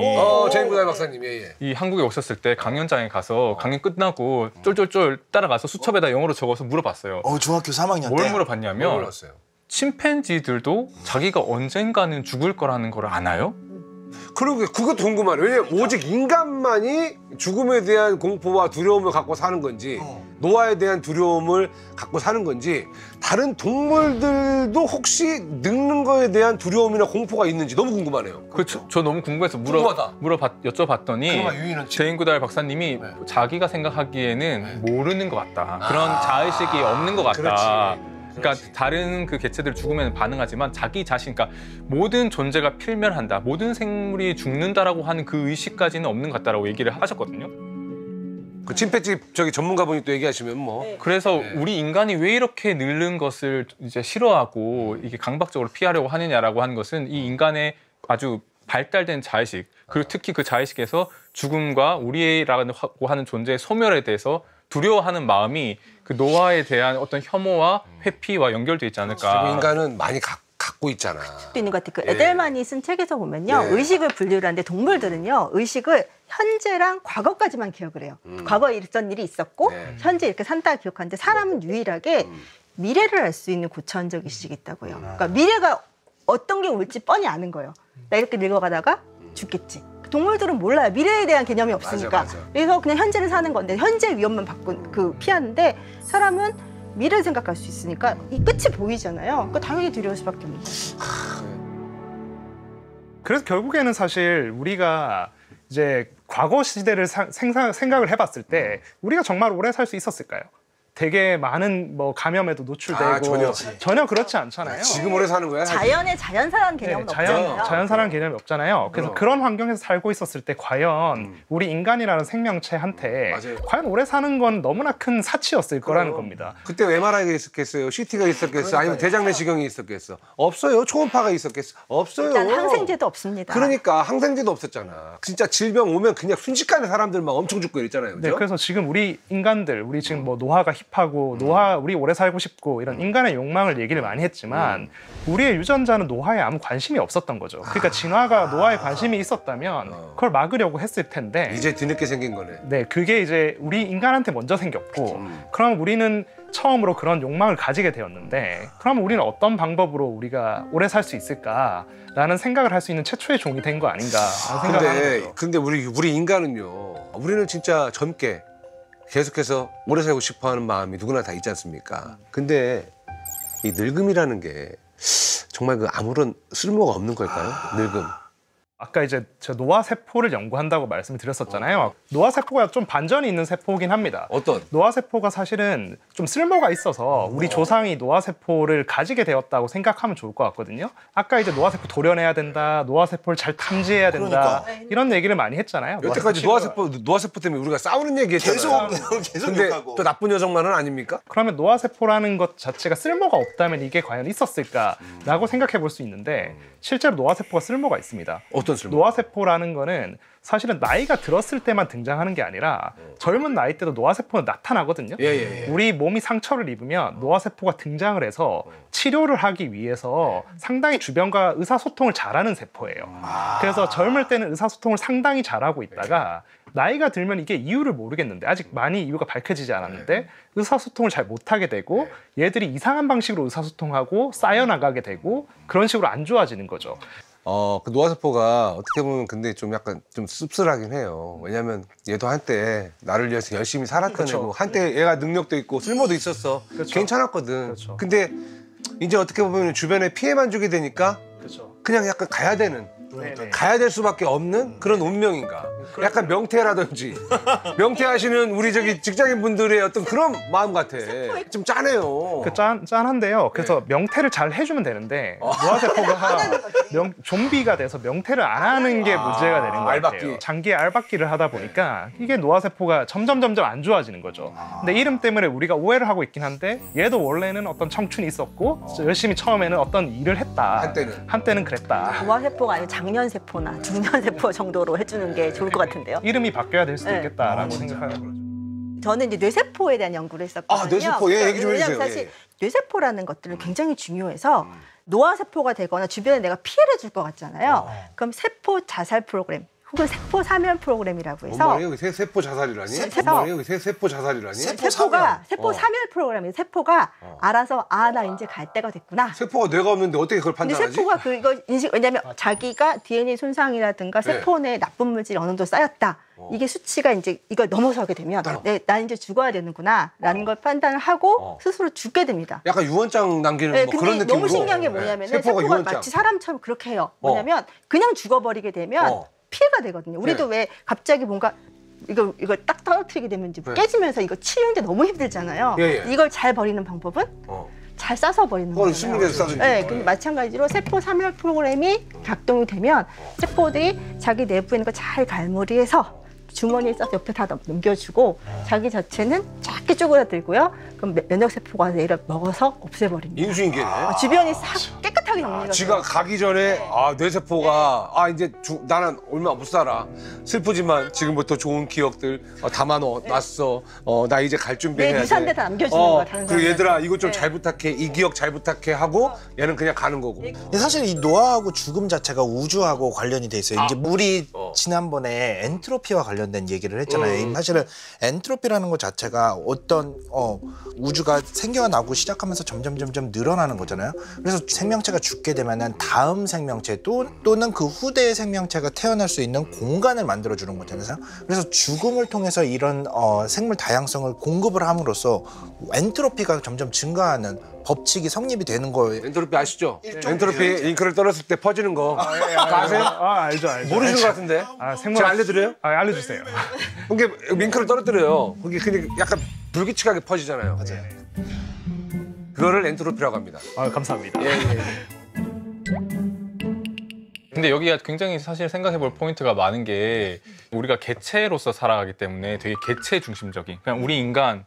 제인구달 박사님, 이 한국에 오셨을 때 강연장에 가서 강연 끝나고 쫄쫄쫄 따라가서 수첩에다 영어로 적어서 물어봤어요. 중학교 3학년 때. 뭘 물어봤냐면 몰랐어요. 침팬지들도 자기가 언젠가는 죽을 거라는 걸 아나요? 그러게 그것도 궁금하네. 왜냐면 오직 인간만이 죽음에 대한 공포와 두려움을 갖고 사는 건지 노화에 대한 두려움을 갖고 사는 건지 다른 동물들도 혹시 늙는 거에 대한 두려움이나 공포가 있는지 너무 궁금하네요. 저 너무 궁금해서 궁금하다. 여쭤봤더니 그나마 유인은 제인구달 박사님이 자기가 생각하기에는 모르는 것 같다. 그런 자의식이 없는 것 같다. 그러니까 다른 그 개체들 죽으면 반응하지만 자기 자신, 그러니까 모든 존재가 필멸한다, 모든 생물이 죽는다라고 하는 그 의식까지는 없는 것 같다라고 얘기를 하셨거든요. 그 침팬지 전문가분이 또 얘기하시면 뭐. 그래서 우리 인간이 왜 이렇게 늙는 것을 이제 싫어하고 이게 강박적으로 피하려고 하느냐라고 하는 것은 이 인간의 아주 발달된 자의식, 그리고 특히 그 자의식에서 죽음과 우리라고 하는 존재의 소멸에 대해서 두려워하는 마음이 그 노화에 대한 어떤 혐오와 회피와 연결돼 있지 않을까. 지금 인간은 많이 갖고 있잖아. 있는 것 같아요. 그 에델만이 쓴 책에서 보면요, 의식을 분류를 하는데 동물들은요, 의식을 현재랑 과거까지만 기억을 해요. 과거에 있었던 일이 있었고 현재 이렇게 산다 기억하는데 사람은 유일하게 미래를 알 수 있는 고차원적 의식이 있다고요. 그러니까 미래가 어떤 게 올지 뻔히 아는 거예요. 나 이렇게 늙어가다가 죽겠지. 동물들은 몰라요. 미래에 대한 개념이 없으니까. 맞아. 그래서 그냥 현재를 사는 건데 현재 위험만 피하는데 사람은 미래를 생각할 수 있으니까 이 끝이 보이잖아요. 그러니까 당연히 두려울 수밖에 없는 거죠. 그래서 결국에는 사실 우리가 이제 과거 시대를 생각을 해봤을 때 우리가 정말 오래 살 수 있었을까요? 되게 많은 뭐 감염에도 노출되고 전혀 그렇지 않잖아요. 지금 오래 사는 거야? 자연의 자연사라는 개념은 없잖아요. 자연사라는 개념이 없잖아요. 그래서 그런 환경에서 살고 있었을 때 과연 우리 인간이라는 생명체한테 과연 오래 사는 건 너무나 큰 사치였을 거라는 겁니다. 그때 MRI가 있었겠어요? CT가 있었겠어? 아니면 대장내시경이 있었겠어? 없어요. 초음파가 있었겠어? 없어요. 일단 항생제도 없습니다. 그러니까 항생제도 없었잖아. 진짜 질병 오면 그냥 순식간에 사람들 막 엄청 죽고 이랬잖아요. 그죠? 네, 그래서 지금 우리 인간들, 우리 지금 뭐 노화가 힙하고 우리 오래 살고 싶고 이런 인간의 욕망을 얘기를 많이 했지만 우리의 유전자는 노화에 아무 관심이 없었던 거죠. 그러니까 진화가 노화에 관심이 있었다면 그걸 막으려고 했을 텐데 이제 뒤늦게 생긴 거네. 네, 그게 이제 우리 인간한테 먼저 생겼고 그럼 우리는 처음으로 그런 욕망을 가지게 되었는데 그럼 우리는 어떤 방법으로 우리가 오래 살 수 있을까라는 생각을 할 수 있는 최초의 종이 된 거 아닌가 생각을 하는 거죠. 근데 우리 인간은요. 우리는 진짜 젊게 계속해서 오래 살고 싶어하는 마음이 누구나 다 있지 않습니까? 근데 이 늙음이라는 게 정말 그 아무런 쓸모가 없는 걸까요? 늙음. 아까 이제 저 노화 세포를 연구한다고 말씀을 드렸었잖아요. 노화 세포가 좀 반전이 있는 세포긴 합니다. 어떤? 노화 세포가 사실은 좀 쓸모가 있어서 우리 조상이 노화 세포를 가지게 되었다고 생각하면 좋을 것 같거든요. 아까 이제 노화 세포 도려내야 된다, 노화 세포를 잘 탐지해야 된다 이런 얘기를 많이 했잖아요. 여태까지 노화 세포 때문에 우리가 싸우는 얘기했잖아요. 계속 근데 욕하고. 또 나쁜 여성만은 아닙니까? 그러면 노화 세포라는 것 자체가 쓸모가 없다면 이게 과연 있었을까라고 생각해 볼 수 있는데 실제로 노화 세포가 쓸모가 있습니다. 어떤 쓸모? 노화 세포라는 거는 사실은 나이가 들었을 때만 등장하는 게 아니라 젊은 나이 때도 노화 세포는 나타나거든요. 우리 몸이 상처를 입으면 노화 세포가 등장을 해서 치료를 하기 위해서 상당히 주변과 의사소통을 잘하는 세포예요. 그래서 젊을 때는 의사소통을 상당히 잘하고 있다가 나이가 들면 이게 이유를 모르겠는데 아직 많이 이유가 밝혀지지 않았는데 의사소통을 잘 못하게 되고 얘들이 이상한 방식으로 의사소통하고 쌓여나가게 되고 그런 식으로 안 좋아지는 거죠. 그 노화세포가 어떻게 보면 근데 좀 약간 좀 씁쓸하긴 해요. 왜냐면 얘도 한때 나를 위해서 열심히 살았던 애고 한때 얘가 능력도 있고 쓸모도 있었어. 괜찮았거든. 근데 이제 어떻게 보면 주변에 피해만 주게 되니까 그냥 약간 가야 되는 가야 될 수밖에 없는 그런 운명인가. 약간 명태라든지 명태하시는 우리 저기 직장인 분들의 어떤 그런 마음 같아. 좀 짠해요. 짠한데요. 그래서 명태를 잘 해주면 되는데 노화세포가 좀비가 돼서 명태를 안 하는 게 문제가 되는 것 같아요. 장기에 알박기를 하다 보니까 이게 노화세포가 점점 안 좋아지는 거죠. 근데 이름 때문에 우리가 오해를 하고 있긴 한데 얘도 원래는 어떤 청춘이 있었고 열심히 처음에는 어떤 일을 했다. 한때는 그랬다. 노화세포가 아니고 장년세포나 중년세포 정도로 해주는 게 좋을 것 같은데요. 이름이 바뀌어야 될 수도 있겠다라고 생각하는 거죠. 저는 이제 뇌세포에 대한 연구를 했었거든요. 뇌세포, 얘기 좀 해주세요. 사실 뇌세포라는 것들은 굉장히 중요해서 노화세포가 되거나 주변에 내가 피해를 줄 것 같잖아요. 그럼 세포 자살 프로그램 혹은 세포 사멸 프로그램이라고 해서 세포 자살이라니? 세포 자살이라니? 세포 사멸 프로그램이에요. 세포가 알아서 나 이제 갈 때가 됐구나. 세포가 뇌가 없는데 어떻게 그걸 판단하지? 근데 세포가 그거 왜냐면 자기가 DNA 손상이라든가 세포 내에 나쁜 물질이 어느 정도 쌓였다. 이게 수치가 이제 이걸 넘어서게 되면 나 이제 죽어야 되는구나라는 걸 판단을 하고 스스로 죽게 됩니다. 약간 유언장 남기는 뭐 그런 느낌으로. 너무 신기한 게 뭐냐면 세포가 마치 사람처럼 그렇게 해요. 뭐냐면 그냥 죽어버리게 되면 피해가 되거든요. 우리도 왜 갑자기 뭔가 이거 딱 떨어뜨리게 되면 이제 깨지면서 이거 치우는데 너무 힘들잖아요. 이걸 잘 버리는 방법은 잘 싸서 버리는 거예요. 네, 근데 마찬가지로 세포 사멸 프로그램이 작동이 되면 세포들이 자기 내부에 있는 거 잘 갈무리해서 주머니에 싸서 옆에 다 넘겨주고 자기 자체는 작게 쪼그라들고요. 그럼 면역세포가 얘를 먹어서 없애버립니다. 인수인계네. 주변이 싹 깨끗하게 정리가 지가 가기 전에 뇌세포가 이제 나는 얼마 못 살아. 슬프지만 지금부터 좋은 기억들 담아놨어. 나 이제 갈 준비해야 돼. 유산대 다 남겨주는 거야. 그리고 얘들아 이거 좀 잘 부탁해. 이 기억 잘 부탁해 하고 얘는 그냥 가는 거고. 근데 사실 이 노화하고 죽음 자체가 우주하고 관련이 돼 있어요. 이제 우리 지난번에 엔트로피와 관련된 얘기를 했잖아요. 사실은 엔트로피라는 것 자체가 어떤 우주가 생겨나고 시작하면서 점점 늘어나는 거잖아요. 그래서 생명체가 생명체가 죽게 되면은 다음 생명체 또는 그 후대의 생명체가 태어날 수 있는 공간을 만들어 주는 거잖아요. 그래서 죽음을 통해서 이런 생물 다양성을 공급을 함으로써 엔트로피가 점점 증가하는 법칙이 성립이 되는 거예요. 엔트로피 아시죠? 엔트로피 잉크를 떨었을 때 퍼지는 거. 아세요? 알죠. 모르시는 것 같은데. 제가 알려드려요? 알려주세요. 그게 잉크를 떨어뜨려요. 그게 그냥 약간 불규칙하게 퍼지잖아요. 맞아요. 그거를 엔트로피라고 합니다. 감사합니다. 근데 여기가 굉장히 사실 생각해볼 포인트가 많은 게 우리가 개체로서 살아가기 때문에 되게 개체 중심적인 그냥 우리 인간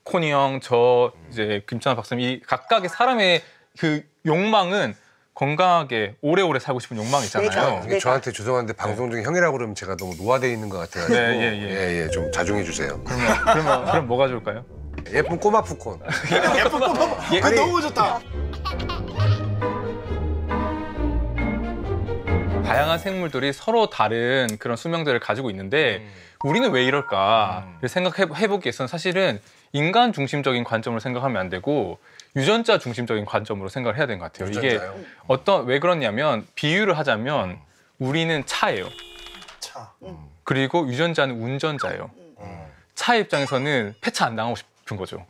코니 형, 저 이제 김찬호 박사님 이 각각의 사람의 그 욕망은 건강하게 오래오래 살고 싶은 욕망이잖아요. 이게 저한테 죄송한데 방송 중에 형이라고 그러면 제가 너무 노화되어 있는 것 같아가지고 예, 좀 자중해 주세요. 그럼 뭐가 좋을까요? 예쁜 꼬마 푸콘. 예쁜 거 너무 좋다. 다양한 생물들이 서로 다른 그런 수명들을 가지고 있는데 우리는 왜 이럴까 생각해보기 위해서는 사실은 인간 중심적인 관점으로 생각하면 안 되고 유전자 중심적인 관점으로 생각을 해야 되는 것 같아요. 유전자요? 이게 왜 그러냐면 비유를 하자면 우리는 차예요. 차. 그리고 유전자는 운전자예요. 차 입장에서는 폐차 안 당하고 싶은 거죠.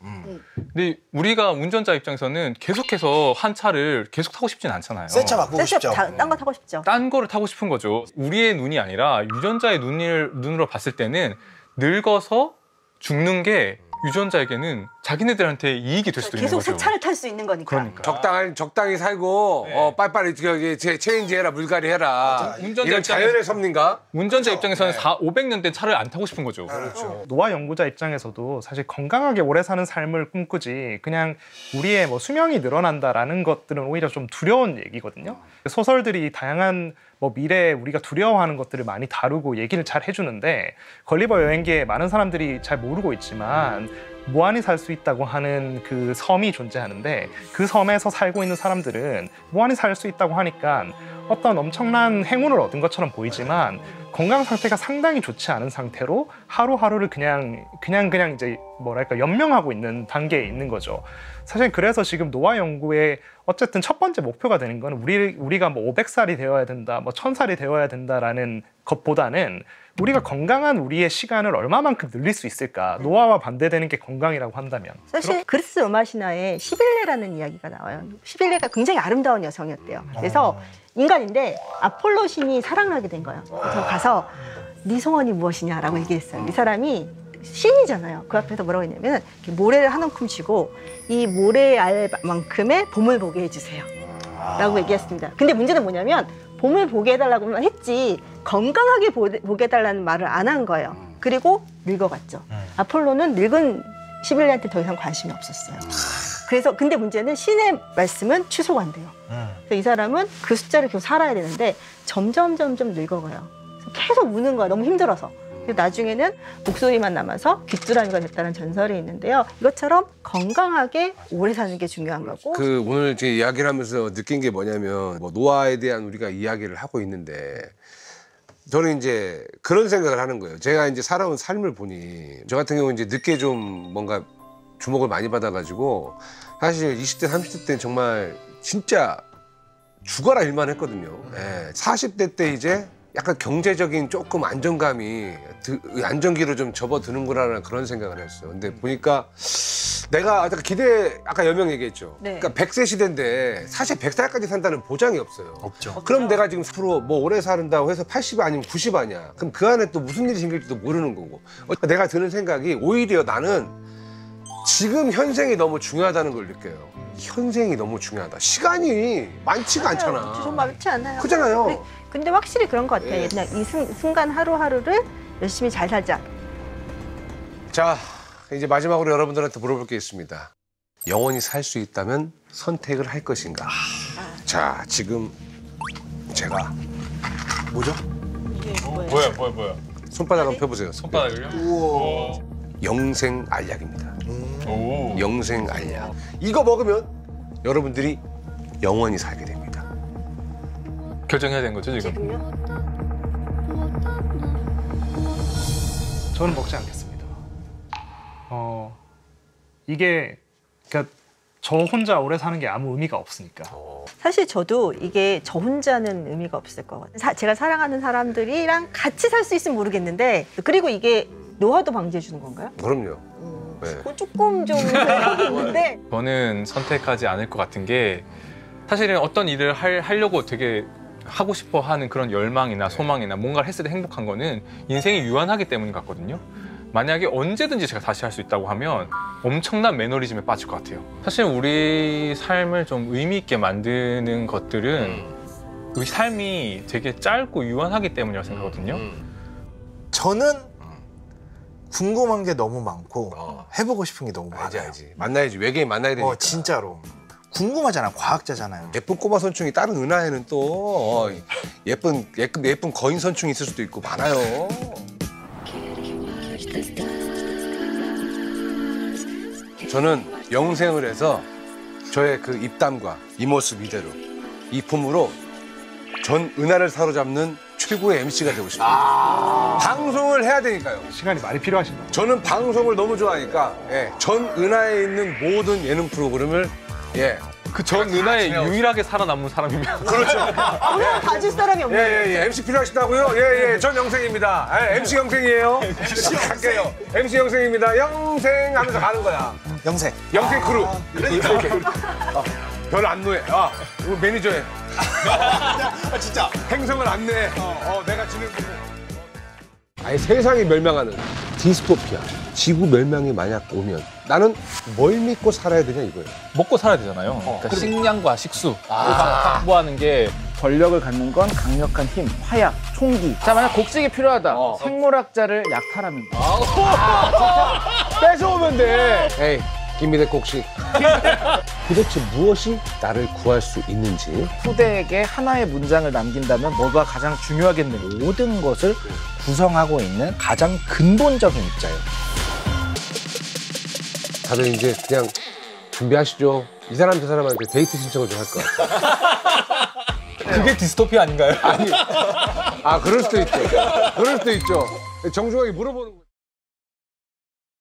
근데 우리가 운전자 입장에서는 계속해서 한 차를 계속 타고 싶진 않잖아요. 새 차 바꾸고 싶죠. 딴 거 타고 싶죠. 딴 거를 타고 싶은 거죠. 우리의 눈이 아니라 유전자의 눈으로 봤을 때는 늙어서 죽는 게 유전자에게는 자기네들한테 이익이 될 수도 있는 계속 거죠. 새 차를 탈 수 있는 거니까. 그러니까. 적당히 살고 빨리빨리 체인지 해라 물갈이 해라. 이런 자연의 섭리인가? 운전자 입장에서는 500년 된 차를 안 타고 싶은 거죠. 그렇죠. 노화 연구자 입장에서도 사실 건강하게 오래 사는 삶을 꿈꾸지 그냥 우리의 뭐 수명이 늘어난다라는 것들은 오히려 좀 두려운 얘기거든요. 소설들이 다양한 뭐 미래에 우리가 두려워하는 것들을 많이 다루고 얘기를 잘 해주는데 걸리버 여행기에 많은 사람들이 잘 모르고 있지만 무한히 살 수 있다고 하는 그 섬이 존재하는데 그 섬에서 살고 있는 사람들은 무한히 살 수 있다고 하니까 어떤 엄청난 행운을 얻은 것처럼 보이지만 건강 상태가 상당히 좋지 않은 상태로 하루하루를 그냥 이제 뭐랄까 연명하고 있는 단계에 있는 거죠. 사실 그래서 지금 노화 연구의 어쨌든 첫 번째 목표가 되는 건 우리가 뭐 500살이 되어야 된다, 뭐 1000살이 되어야 된다라는 것보다는 우리가 건강한 우리의 시간을 얼마만큼 늘릴 수 있을까? 노화와 반대되는 게 건강이라고 한다면. 사실 그리스 로마 신화에 시빌레라는 이야기가 나와요. 시빌레가 굉장히 아름다운 여성이었대요. 그래서 인간인데 아폴로 신이 사랑을 하게 된 거예요. 그래서 가서 네 소원이 무엇이냐라고 얘기했어요. 이 사람이 신이잖아요. 그 앞에서 뭐라고 했냐면 모래를 한 움큼 쥐고 이 모래알만큼의 봄을 보게 해주세요 라고 얘기했습니다. 근데 문제는 뭐냐면 봄을 보게 해달라고만 했지 건강하게 보게 해달라는 말을 안 한 거예요. 그리고 늙어갔죠. 아폴로는 늙은 시빌레한테 더 이상 관심이 없었어요. 그래서 근데 문제는 신의 말씀은 취소가 안 돼요. 그래서 이 사람은 그 숫자를 계속 살아야 되는데 점점 늙어가요. 그래서 계속 우는 거야. 너무 힘들어서. 나중에는 목소리만 남아서 귀뚜라미가 됐다는 전설이 있는데요. 이것처럼 건강하게 오래 사는 게 중요한 거고. 오늘 제 이야기를 하면서 느낀 게 뭐냐면 뭐 노화에 대한 우리가 이야기를 하고 있는데 저는 이제 그런 생각을 하는 거예요. 제가 이제 살아온 삶을 보니 저 같은 경우 이제 늦게 좀 뭔가 주목을 많이 받아가지고 사실 20대, 30대 때는 정말 진짜 죽어라 일만 했거든요. 40대 때 이제 약간 경제적인 조금 안정감이 안정기로 좀 접어드는구나라는 그런 생각을 했어요. 근데 보니까 내가 아까 여명 얘기했죠. 네. 그러니까 100세 시대인데 사실 100살까지 산다는 보장이 없어요. 없죠. 그럼 내가 지금 앞으로 뭐 오래 산다고 해서 80 아니면 90 아니야. 그럼 그 안에 또 무슨 일이 생길지도 모르는 거고. 내가 드는 생각이 오히려 나는 지금 현생이 너무 중요하다는 걸 느껴요. 현생이 너무 중요하다. 시간이 많지가 않잖아. 좀 많지 않아요. 그렇잖아요. 근데 확실히 그런 것 같아요. 그냥 이 순간 하루하루를 열심히 잘 살자. 자, 이제 마지막으로 여러분들한테 물어볼 게 있습니다. 영원히 살 수 있다면 선택을 할 것인가? 자, 지금 제가 뭐죠? 뭐야? 손바닥 한번 펴보세요. 손바닥을요? 우와. 영생 알약입니다. 오. 영생 알약. 이거 먹으면 여러분들이 영원히 살게 됩니다. 결정해야 되는 거죠 지금? 지금요? 저는 먹지 않겠습니다. 이게 그러니까 저 혼자 오래 사는 게 아무 의미가 없으니까. 사실 저도 이게 저 혼자는 의미가 없을 것 같아요. 제가 사랑하는 사람들이랑 같이 살 수 있으면 모르겠는데, 그리고 이게 노화도 방지해 주는 건가요? 그럼요. 네. 그건 조금 좀 생각이 있는데. 저는 선택하지 않을 것 같은 게 사실은 어떤 일을 하려고 되게 하고 싶어 하는 그런 열망이나 소망이나 뭔가를 했을 때 행복한 거는 인생이 유한하기 때문인 것 같거든요. 만약에 언제든지 제가 다시 할 수 있다고 하면 엄청난 매너리즘에 빠질 것 같아요. 사실 우리 삶을 좀 의미 있게 만드는 것들은 우리 삶이 되게 짧고 유한하기 때문이라고 생각하거든요. 저는 궁금한 게 너무 많고 해보고 싶은 게 너무 많아요. 알지. 만나야지. 외계인 만나야 되니까. 진짜로. 궁금하잖아. 과학자잖아요. 예쁜 꼬마 선충이 다른 은하에는 또 예쁜 거인 선충이 있을 수도 있고 많아요. 저는 영생을 해서 저의 그 입담과 이 모습 이대로 이 품으로 전 은하를 사로잡는 최고의 MC가 되고 싶어요. 방송을 해야 되니까요. 시간이 많이 필요하신다. 저는 방송을 너무 좋아하니까 전 은하에 있는 모든 예능 프로그램을 그 전 은하에 유일하게 살아남은 사람이면 그렇죠. 오늘 봐줄 사람이 없네요. MC 필요하시다고요? 전 영생입니다. MC 영생이에요. 갈게요. MC 영생입니다. 영생 하면서 가는 거야. 영생. 영생 크루. 그러니까. 별 안내해. 우리 매니저해. 진짜. 행성을 안내해. 내가 지는 아니 세상이 멸망하는 디스토피아. 지구 멸망이 만약 오면 나는 뭘 믿고 살아야 되냐 이거예요. 먹고 살아야 되잖아요. 그러니까 식량과 식수 확보하는 게 권력을 갖는 건 강력한 힘, 화약, 총기. 자, 만약 곡식이 필요하다. 생물학자를 약탈하면 돼. 뺏어오면 돼. 에이, 김미대 곡식. 도대체 무엇이 나를 구할 수 있는지. 후대에게 하나의 문장을 남긴다면 뭐가 가장 중요하겠는가. 모든 것을 구성하고 있는 가장 근본적인 입자예요. 다들 이제 그냥 준비하시죠. 이 사람 저 사람한테 데이트 신청을 좀 할 거야. 그게 디스토피아 아닌가요? 아니, 그럴 수도 있죠. 그럴 수도 있죠. 정중하게 물어보는 거예요.